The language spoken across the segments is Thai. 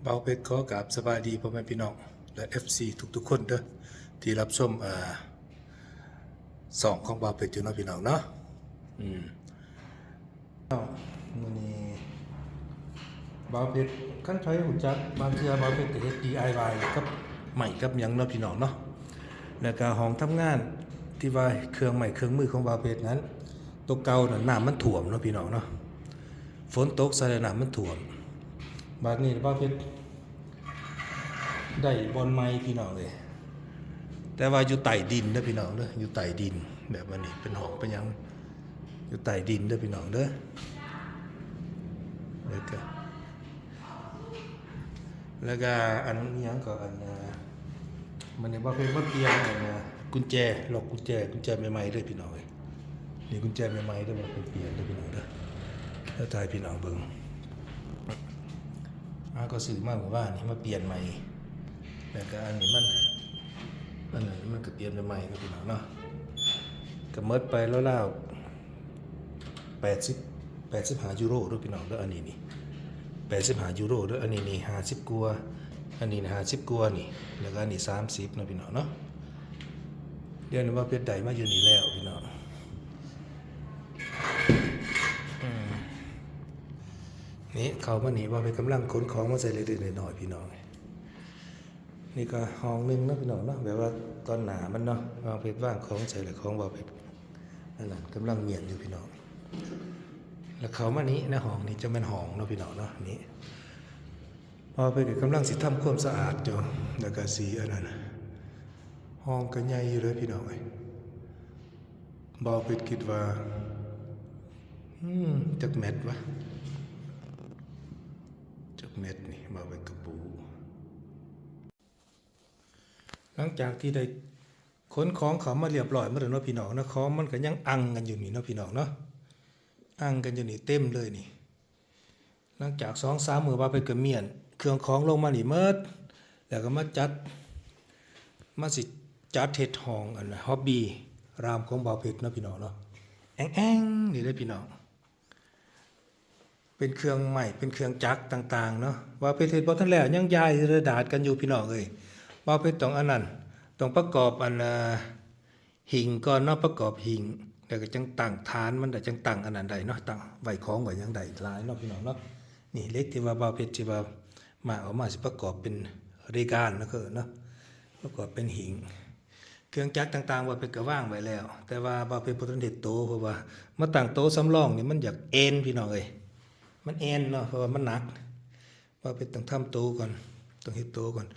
เบาเพชรขอกราบสบายดีพ่อแม่พี่น้องและ FC ทุกๆคนเด้อที่รับชมสองของเบาเพชรอยู่เนาะพี่น้องเนาะมื้อนี้เบาเพชรขั้นใช้หุ่นจักรบางเทื่อเบาเพชรก็เฮ็ด DIY กับใหม่กับหยังเนาะพี่น้องเนาะแล้วก็ห้องทำงานที่ว่าเครื่องใหม่เครื่องมือของเบาเพชรนั้นตัวเก่าน่ะน้ำมันท่วมเนาะพี่น้องเนาะฝนตกใส่น้ำมันท่วมบาดนี้เบาเพชรได้บอลไม้พี่น้องเลยแต่ว่าอยู่ใต้ดินเด้อพี่น้องเด้ออยู่ใต้ดินแบบว่านี่เป็นห้องเป็นยังอยู่ใต้ดินเด้อพี่น้องเด้อแล้วก็อันนี้ยังก็อันมันเนี่ยว่าเป็นว่าเปลี่ยนกุญแจล็อกกุญแจใหม่ๆเด้อพี่น้องเลยนี่กุญแจใหม่ๆเด้อมันเป็นเปลี่ยนเด้อพี่น้องเด้อแล้วทายพี่น้องเบิ่งก็ซื้อมาเมื่อวานนี่มาเปลี่ยนใหม่แล้วก็อันนี้มันก็เปลี่ยนใหม่ก็พี่น้องเนาะก็หมดไปแล้ว85 ยูโรด้วยพี่น้องเด้ออันนี้นี่85 ยูโรด้วยอันนี้นี่50กว่าอันนี้50กว่านี่แล้วก็อันนี้30นะพี่น้องเนาะเดี๋ยวนี้ว่าเพชรใดมาอยู่นี่แล้วพี่น้องนี่เขามานี่ว่าไปกำลังขนของมาใส่เล็กๆน้อยๆพี่น้องนี่ก็ห้องนึงนะพี่น้องเนาะแบบว่าตอนหนามันเนาะวางเพชรว่างของใส่เลยของว่าเพชรนั่นแหละกำลังเมียนอยู่พี่น้องแล้วเขามานี้นะห้องนี้จะเป็นห้องเนาะพี่น้องเนาะนี่พอไปก็กำลังสิทำความสะอาดอยู่แล้วก็สีอันนั้นห้องก็ใหญ่อยู่เลยพี่น้องบอเพชรคิดว่าจักเม็ดวะจักเม็ดนี่บอเพชรกระปูหลังจากที่ได้ขนของเขามาเรียบร้อยเมื่อเดือนพี่น้องนะของมันก็ยังอังกันอยู่นี่เนาะพี่น้องเนาะอังกันอยู่นี่เต็มเลยนี่หลังจาก2-3 มื้อว่าไปกระเมียนเครื่องของลงมานี่เมิดแล้วก็มาจัดเฮ็ดห้องอันฮอบบี้รามของบ่าวเพชรเนาะพี่น้องเนาะแองนี่เลยพี่น้องเป็นเครื่องใหม่เป็นเครื่องจักรต่างๆเนาะว่าเพชรเฮ็ดบ่ทันแล้วยังย้ายระดาษกันอยู่พี่น้องเอ้ยว่าเพชรต้องอันนั้นต้องประกอบอันหิงก่อนเนาะประกอบหิงแล้วก็จังตั้งฐานมันได้จังตั้งอันนั้นได้เนาะตั้งไว้ของไว้ยังได้หลายเนาะพี่น้องเนาะนี่เล็กที่ว่าบ่าวเพชรที่ว่ามาเอามาสิประกอบเป็นเรกานนะคือเนาะประกอบเป็นหิงเครื่องจักรต่างๆว่าเพชรก็วางไว้แล้วแต่ว่าบ่าวเพชรบ่ทันได้โตเพราะว่ามาตั้งโตสำรองนี่มันอยากเอ็นพี่น้องเอ้ยมันเอ็นเนาะเพราะว่ามันหนักบ่าวเพชรต้องทำโตก่อนต้องเฮ็ดโตก่อน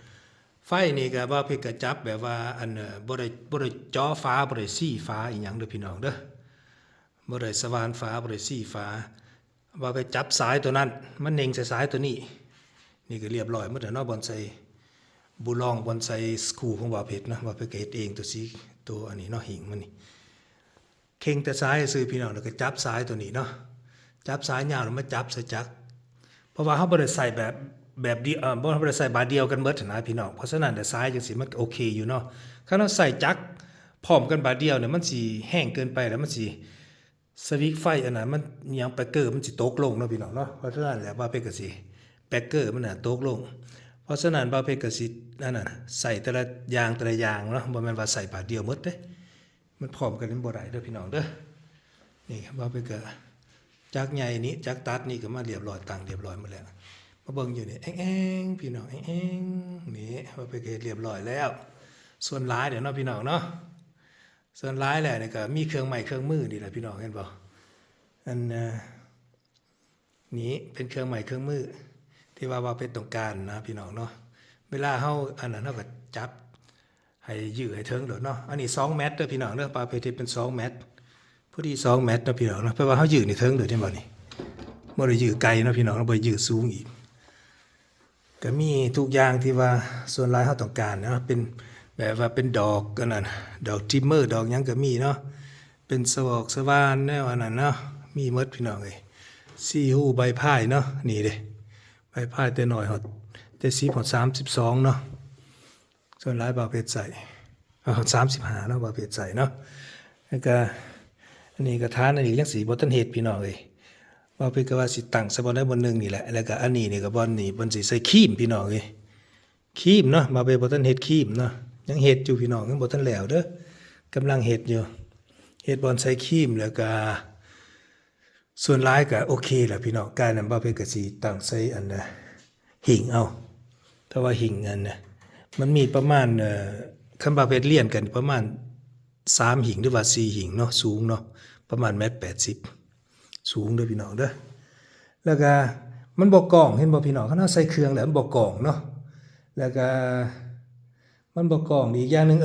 ไฟนี่ก็บ่าวเพชรก็จับแบบว่าอันบ่ได้จ่อฟ้าบ่ได้ซี่ฟ้าอีหยังเด้อพี่น้องเด้อบ่ได้สว่านฟ้าบ่ได้ซี่ฟ้าบ่าวเพชรจับสายตัวนั้นมันเน่งใส่สายตัวนี้นี่ก็เรียบร้อยหมดแล้วเนาะบอนไซบูลองบอนไซสกูของบ่าวเพชรนะบ่าวเพชรก็เฮ็ดเองตัวสีตัวอันนี้เนาะหิงมันนี่เข่งแต่สายซื้อพี่น้องแล้วก็จับสายตัวนี้เนาะจับสายยาวแล้วมาจับใส่จักรเพราะว่าเฮาบ่ได้ใส่แบบเดียวบ่ได้ใส่บาดเดียวกันหมดนะพี่น้องเพราะฉะนั้นแต่สายจังซี่มันโอเคอยู่เนาะคันเราใส่จักรพร้อมกันบาดเดียวเนี่ยมันสิแห้งเกินไปแล้วมันสิสวิตช์ไฟอันนั้นมันยังแปกเกอร์มันสิตกลงเนาะพี่น้องเนาะเพราะฉะนั้นแล้วบ่าวเพชรก็สิแปกเกอร์มันน่ะตกลงเพราะฉะนั้นบ่าวเพชรก็สินั่นน่ะใส่แต่ละอย่างเนาะบ่แม่นว่าใส่บาดเดียวหมดเด้มันพร้อมกันบ่ได้เด้อพี่น้องเด้อนี่บ่าวเพชรก็จักรใหญ่นี้จักรตัดนี่ก็มาเรียบร้อยตั้งเรียบร้อยหมดแล้วมาเบิ่งอยู่นี่แองพี่น้องแองนี่บ่าวเพชรก็เฮ็ดเรียบร้อยแล้วส่วนหลายเดี๋ยวเนาะพี่น้องเนาะส่วนหลายแล้วนี่ก็มีเครื่องไม้เครื่องมือนี่แหละพี่น้องเห็นบ่อันนี้เป็นเครื่องไม้เครื่องมือที่ว่าเพชรต้องการนะพี่น้องเนาะเวลาเฮาอันนั้นเฮาก็จับให้ยืดให้ถึงโดดเนาะอันนี้2 เมตรเด้อพี่น้องเด้อปลาเพชรเป็น2 เมตรพอดี2 เมตรเนาะพี่น้องเนาะเพราะว่าเฮายืดนี่ถึงโดดได้บ่นี่บ่ได้ยืดไกลเนาะพี่น้องบ่ได้ยืดสูงอีกก็มีทุกอย่างที่ว่าส่วนหลายเฮาต้องการเนาะเป็นแบบว่าเป็นดอกอันนั้นดอกทิมเมอร์ดอกหยังก็มีเนาะเป็นสวอกสว่านแนวอันนั้นเนาะมีหมดพี่น้องเอ้ยซี่ฮู้ใบพายเนาะนี่เด้ใบพายแต่น้อยฮอดแต่10ฮอด32เนาะส่วนหลายบ่าวเพชรใส่35เนาะบ่าวเพชรใส่เนาะแล้วก็อันนี้ก็ทานอันนี้จังสิบ่ทันเฮ็ดพี่น้องเอ้ย ว่าเพิ่นก็ว่าสิตั้งซะบ่ได้บนหนึงนี่แหละแล้วก็อันนี้นี่ก็บ่อนนี่เพิ่นสิใส่ครีมพี่น้องเอ้ยครีมเนาะมาเพิ่นบ่ทันเฮ็ดครีมเนาะยังเฮ็ดอยู่พี่น้องยังบ่ทันแล้วเด้อกำลังเฮ็ดอยู่เฮ็ดบ่อนใส่ครีมแล้วก็ส่วนหลายก็โอเคแหละพี่น้องการนั้นบ่เพิ่นก็สิตั้งใส่อันน่ะหิ่งเอาถ้าว่าหิ่งอันน่ะมันมีประมาณคันบ่าเพิ่นเรียนกันประมาณ3หิ่งหรือว่า4หิ่งเนาะสูงเนาะประมาณ1.80 สูงเด้อพี่น้องเด้อแล้วก็มันบ่กล้องเห็นบ่พี่น้องคันเฮาใส่เครื่องแล้วมันบ่กล้องเนาะแล้วก็มันบ่กล้องอีกอย่างหนึง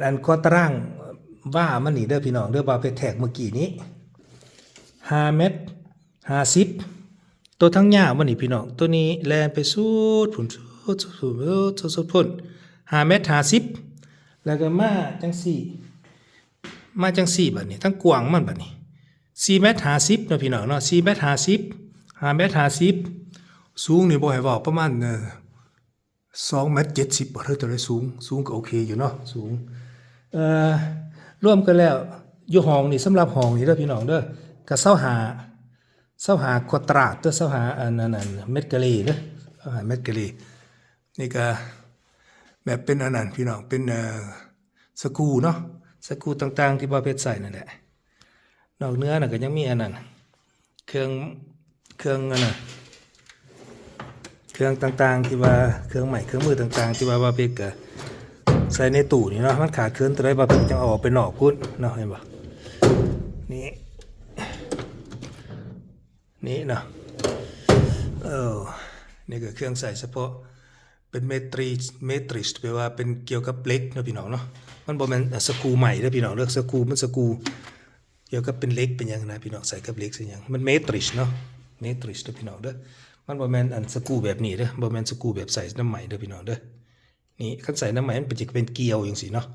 อันข้อตารางว่ามันนี่เด้อพี่น้องเด้อว่าไปแท็กเมื่อกี้นี้5 เมตร 50ตัวทั้งยาวมันนี่พี่น้องตัวนี้แล่นไปสุดพุ่นสุดพุ่น5 เมตร 50แล้วก็มาจังซี่บัดนี้ทั้งกว้างมันบัดนี้4 เมตร 50เนาะพี่น้องเนาะ4 เมตร 50 5 เมตร 50สูงนี่บ่ให้เว้าประมาณ2 เมตร 70บ่เท่าใดสูงก็โอเคอยู่เนาะสูงรวมกันแล้วอยู่ห้องนี่สำหรับห้องนี่เด้อพี่น้องเด้อก็25ควอตราดเด้อ25อันนั้นเมตรกะเลเด้อ25เมตรกะเลนี่ก็แบบเป็นอันนั้นพี่น้องเป็นสกรูเนาะสกรูต่างๆที่บ่าวเพชรใส่นั่นแหละนอกเนื้อน่ะก็ยังมีอันนั้นเครื่องอันนั้นเครื่องต่างๆที่ว่าเครื่องใหม่เครื่องมือต่างๆที่ว่าบ่าวเพชรก็ใส่ในตู้นี่เนาะมันขาดเครื่องตัวใดบ่าวเพชรจังเอาออกไปนอกพุ่นเนาะเห็นบ่นี่เนาะนี่ก็เครื่องใส่เฉพาะเป็นเมตริสแปลว่าเป็นเกี่ยวกับเหล็กเนาะพี่น้องเนาะมันบ่แม่นสกรูใหม่เด้อพี่น้องเด้อสกรูมันสกรูเกี่ยวกับเป็นเหล็กเป็นหยังนะพี่น้องใส่กับเหล็กใส่หยังมันเมตริสเนาะเมตริสเด้อพี่น้องเด้อมันบ่แม่นอันสกรูแบบนี้เด้อบ่แม่นสกรูแบบใส่น้ำไหมเด้อพี่น้องเด้อนี่คันใส่น้ำไหมมันเป็นจะเป็นเกลียวจังซี่เนาะ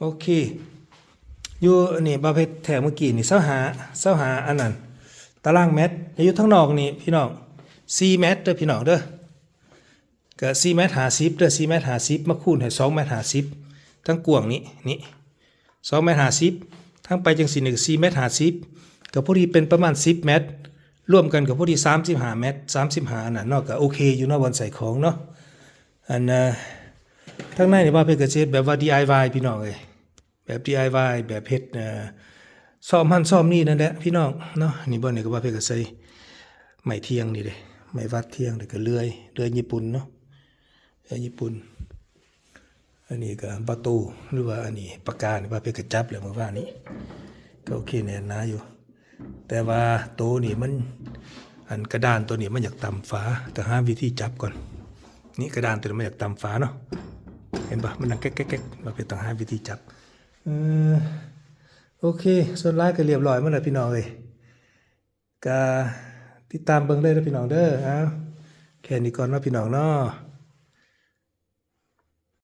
โอเคอยู่นี่บ่าวเพชรแถมเมื่อกี้นี่25อันนั้นตารางเมตรอยู่ข้างนอกนี่พี่น้อง4 เมตรเด้อพี่น้องเด้อก็4 เมตร 50เด้อ4 เมตร 50มาคูณให้2 เมตร 50ทั้งกว้างนี่2 เมตร 50ทั้งไปจังซี่นี่ก็4 เมตร 50ก็พอดีเป็นประมาณ10 เมตรรวมกันก็พอดี35 เมตร35อันนั้นเนาะก็โอเคอยู่เนาะบนใส่ของเนาะอันทั้งในนี่ว่าเพิ่นก็เฮ็ดแบบว่า DIY พี่น้องเอ้ยแบบ DIY แบบเฮ็ดซ่อมหั่นซ่อมนี่นั่นแหละพี่น้องเนาะนี่บ่นี่ก็ว่าเพิ่นก็ใส่ไม้เทียงนี่เด้ไม้วัดเทียงแล้วก็เลื่อยญี่ปุ่นเนาะเลื่อยญี่ปุ่นอันนี้ก็ประตูหรือว่าอันนี้ปากกานี่ว่าเพิ่นก็จับแล้วเมื่อวานนี้ก็โอเคแน่นหนาอยู่แต่ว่าโตนี่มันอันกระดานตัวนี้มันอยากต่ำฝาแต่หาวิธีจับก่อนนี่กระดานตัวนี้มันอยากต่ำฝาเนาะเห็นป่ะมันดังแก๊กๆเราไปต้องหาวิธีจับโอเคส่วนหลายก็เรียบร้อยหมดแล้วพี่น้องเอ้ยก็ติดตามเบิ่งเลยนะพี่น้องเด้อเอาแค่นี้ก่อนเนาะพี่น้องเนาะ